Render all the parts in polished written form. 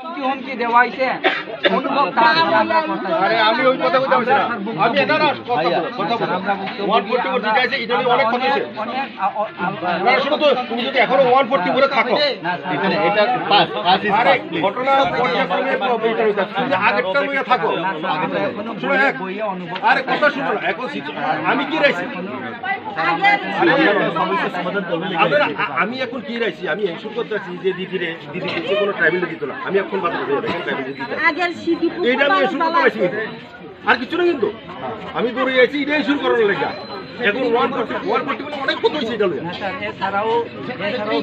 হুমকি দেওয়া হয়েছে অনুভব আরে আমি ওই কথা বলতে চাইছি না আমি এটা না কথা বলবো 140 দিতে আছে এটা নিয়ে অনেক কথা আছে না শুনো তো তুমি যদি এখনো 140 করে থাকো এখানে এটা পাস আরে ঘটনা পর্যায়ক্রমে এটা হইছে তুমি আগেরটা লইয়া থাকো শুনো আরে কথা শুনো এখন আমি কি রাইছি আমি এখন কি রাইছি আমি এনশিওর করতে আছি যে দিদি যে কোনো ট্রাইবেল দিত না আমি এখন বাদ দিয়ে দেখেন ট্রাইবেল দিতে এটা আমি এনশিওর করতে আছি আর কিছু না কিন্তু আমি দৌড়ে যাচ্ছি এটা এনশিওর করার লেগে এখন 140 মানে অনেক কত হইছে এটা লইয়া এছাড়াও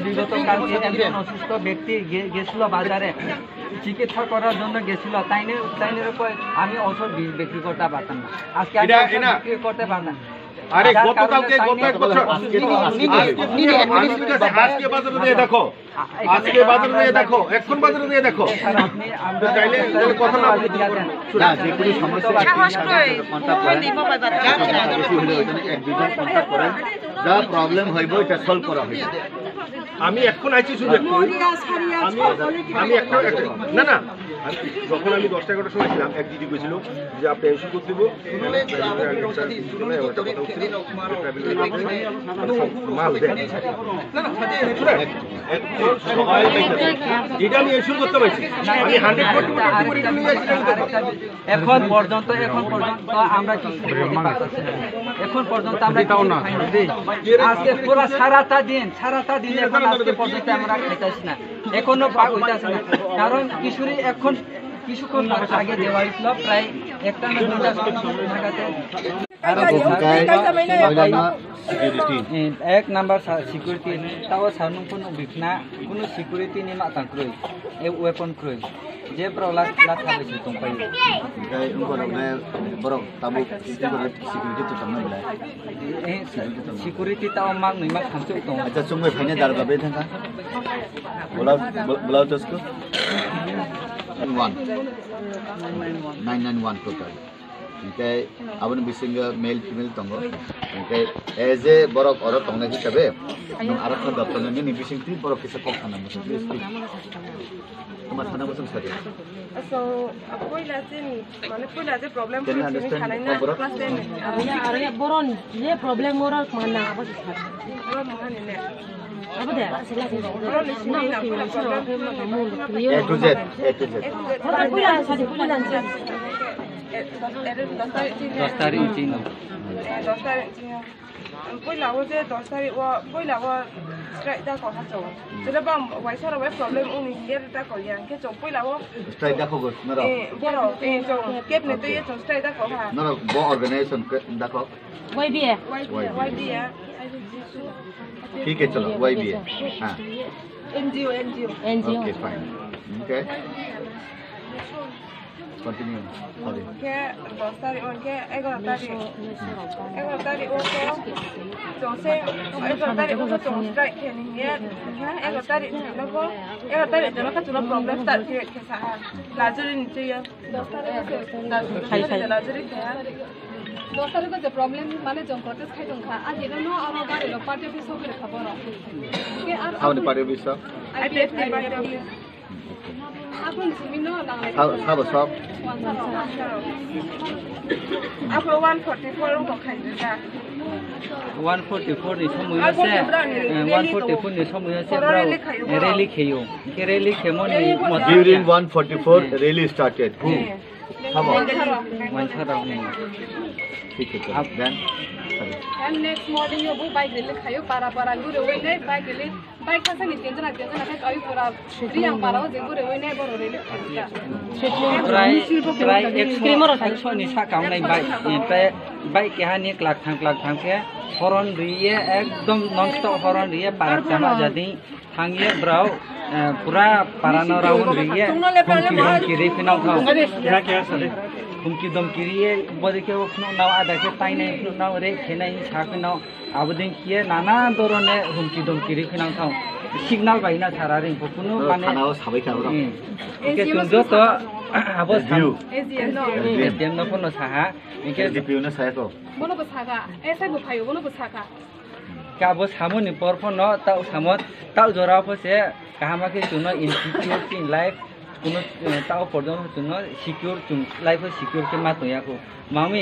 বিগত কালকে একজন অসুস্থ ব্যক্তি গেছিল বাজারে চিকিৎসা করার জন্য গেছিল তাইনে আমি ওষুধ বিক্রি করতে পারতাম না আজকে আমি বিক্রি করতে পারতাম না আরে গতকালকে গত এক বছর আজকে বাজারে দিয়ে দেখো আজকে বাজারে দিয়ে দেখো এখন বাজারে দিয়ে দেখো আপনি চাইলে কথা না না যে কোনো সমস্যা যা প্রবলেম হইব এটা সলভ করা হইব আমি এখন আইছি শুধু আমি এখন না না যখন আমি 10-11টার সময় ছিলাম এক দিদি কইছিল যে আপনি এনশিওর করতে দিব মাল দেন এটা আমি এনশিওর করতে পারছি আমি 100% এখন পর্যন্ত আমরা কি এখন পর্যন্ত আমরা আজকে পুরো সারাটা দিন এখন আজকে পর্যন্ত আমরা খাইতেছি না এখনো পাক হইতেছে না কারণ কিশোরী এখন কিছুক্ষণ আগে দেওয়া হয়েছিল প্রায় 1টা না 2টা জায়গাতে এক নাম্বার সিকিউরিটি তাও সামনে কোনো বিঘ্না কোনো সিকিউরিটি নি মা তাंक्रुই এ ওয়েপন ক্রুই যে প্রলা থাকবে তংপাই গায় উনকরনে বরং তাবু সিকিউরিটি তো তমন বিলাই সিকিউরিটি তাও মাং নই मा थांचो दं আচ্ছা চংবে ফাইনে দারবা বে থাকা बोलाओ तो उसको 991 total ओमफ्राय आबन बिसिंग मेल फिमेल दङ ओमफ्राय एज ए बरक अर दंनाय हिसाबै नों आरो खा दतननि नि बिसिं ति बरक किसे कम खानांगौ प्लिज তোমার থানা বসন সাথে सो पहिला चाहिँ माने पहिला चाहिँ प्रब्लम पनि खानाइ न क्लास 10 अरे बरन जे प्रब्लम मोर मान्ना अब अब दे ए टू जेड पहिला साथी पहिला 10 तारिख दिन पहिला वो जे 10 तारिख वो पहिला वो स्ट्राइक दा को हाचो जेला बा वाइसा र प्रब्लम उनि हियर दा को यां के जो पहिला वो स्ट्राइक दा को नरो बरो ए जो केप ने तो ये जो स्ट्राइक दा को हा नरो बो ऑर्गेनाइजेशन दा को वाईबीए ठीक है चलो वाईबीए हां NGO okay fine okay continue sorry के 10 तारिख के 11 तारिख वो तो से 11 तारिख वो तो स्ट्राइक के नहीं है 11 तारिख nó có 11 तारिख nó có chút problem tại cái xã लाजरी नीचे है 10 तारिख लाजरी है 10 तारिख को जो प्रॉब्लम माने जो प्रोटेस्ट खाइ दंखा आज इनो न और गाड़ी लो पार्टी ऑफिस को खबर के आउने party office IPF party office अपन सुमिनो हाब सब आपको 144 को खाइदा 144 नि समयसे 144 नि समयसे रैली खेयो के rally खेमोनि during 144 rally started who come on ठीक है अब then and next morning yo bu bike rally खायो para गुरे वइ नै bike rally bike खासा नि तेजना खाय काई पूरा रियां पारा जे गुरे वइ नै बरो रैली खायो प्राय 100 नि सा काउनाय बाइक के हानि लाख थांग के हरन रिये एकदम नॉनस्टॉप हरन रिये पारा जामा जदी थांगिए ब्राउ पूरा पारानो राउंड रिये हुमकी रे फिनाव था हुमकी दमकिरिए बदे के उखनो नाव आदा के ताइने नाव रे खेनाय साखनाव आबदिन किए नाना दरने हुमकी दमकिरि फिनाव था सिग्नल बाइना थारा रे कुनु माने थानाव साबाय खाबो के तुंजो तो आबो सानु एसडीएम न फोन साहा के डीपीओ न सायको बोनो को सागा ऐसा को फायो बोनो को सागा काबो सामुनि परफो न ताउ सामत ताउ जोरा पसे कामा के तुनो इंस्टीट्यूट इन लाइफ কোনো তাও পর্যন্ত সিকিউর লাইফ সিকিউর কে মা তো ইয়াকো মামি